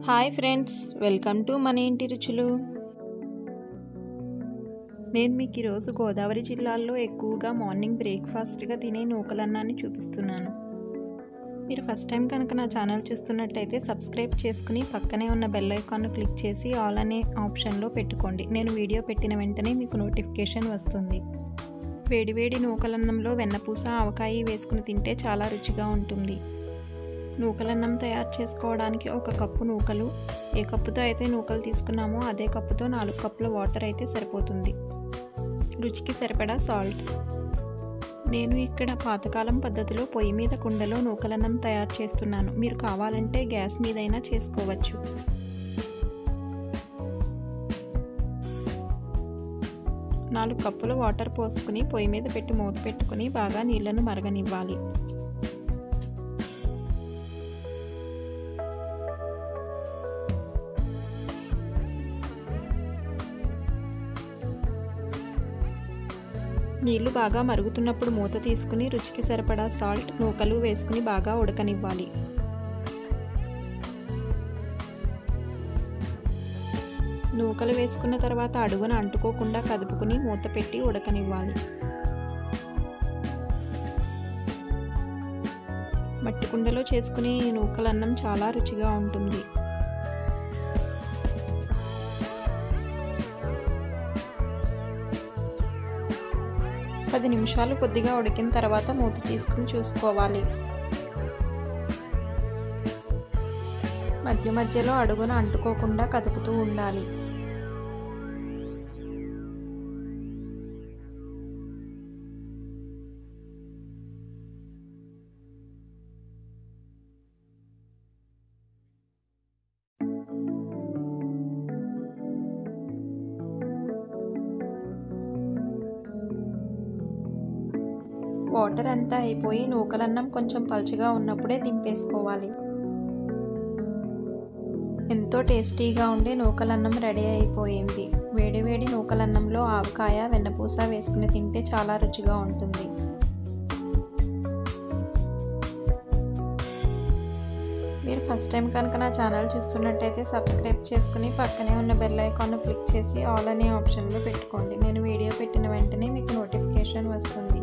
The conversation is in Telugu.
హాయ్ ఫ్రెండ్స్, వెల్కమ్ టు మన ఇంటి రుచులు. నేను మీకు ఈరోజు గోదావరి జిల్లాల్లో ఎక్కువగా మార్నింగ్ బ్రేక్ఫాస్ట్గా తినే నూకలన్నాన్ని చూపిస్తున్నాను. మీరు ఫస్ట్ టైం కనుక నా ఛానల్ చూస్తున్నట్టయితే సబ్స్క్రైబ్ చేసుకుని పక్కనే ఉన్న బెల్ ఐకాన్ను క్లిక్ చేసి ఆల్ అనే ఆప్షన్లో పెట్టుకోండి. నేను వీడియో పెట్టిన వెంటనే మీకు నోటిఫికేషన్ వస్తుంది. వేడివేడి నూకలన్నంలో వెన్నపూస ఆవకాయ వేసుకుని తింటే చాలా రుచిగా ఉంటుంది. నూకలన్నం తయారు చేసుకోవడానికి 1 కప్పు నూకలు, ఏ కప్పుతో అయితే నూకలు తీసుకున్నామో అదే కప్పుతో 4 కప్పుల వాటర్ అయితే సరిపోతుంది. రుచికి సరిపడా సాల్ట్. నేను ఇక్కడ పాతకాలం పద్ధతిలో పొయ్యి మీద కుండలో నూకలన్నం తయారు చేస్తున్నాను. మీరు కావాలంటే గ్యాస్ మీదైనా చేసుకోవచ్చు. నాలుగు కప్పుల వాటర్ పోసుకుని పొయ్యి మీద పెట్టి మూత పెట్టుకుని బాగా నీళ్లను మరగనివ్వాలి. నీళ్లు బాగా మరుగుతున్నప్పుడు మూత తీసుకుని రుచికి సరిపడా సాల్ట్, నూకలు వేసుకుని బాగా ఉడకనివ్వాలి. నూకలు వేసుకున్న తర్వాత అడుగున అంటుకోకుండా కదుపుకుని మూత పెట్టి ఉడకనివ్వాలి. మట్టి కుండలో చేసుకునే నూకలన్నం చాలా రుచిగా ఉంటుంది. పది నిమిషాలు కొద్దిగా ఉడికిన తర్వాత మూత తీసుకుని చూసుకోవాలి. మధ్య మధ్యలో అడుగున అంటుకోకుండా కదుపుతూ ఉండాలి. వాటర్ అంతా అయిపోయి నూకలన్నం కొంచెం పల్చగా ఉన్నప్పుడే దింపేసుకోవాలి. ఎంతో టేస్టీగా ఉండే నూకలన్నం రెడీ అయిపోయింది. వేడివేడి నూకలన్నంలో ఆవకాయ, వెన్నపూస వేసుకుని తింటే చాలా రుచిగా ఉంటుంది. మీరు ఫస్ట్ టైం కనుక నా ఛానల్ చూస్తున్నట్టయితే సబ్స్క్రైబ్ చేసుకుని పక్కనే ఉన్న బెల్ ఐకాన్ను క్లిక్ చేసి ఆల్ అనే ఆప్షన్లో పెట్టుకోండి. నేను వీడియో పెట్టిన వెంటనే మీకు నోటిఫికేషన్ వస్తుంది.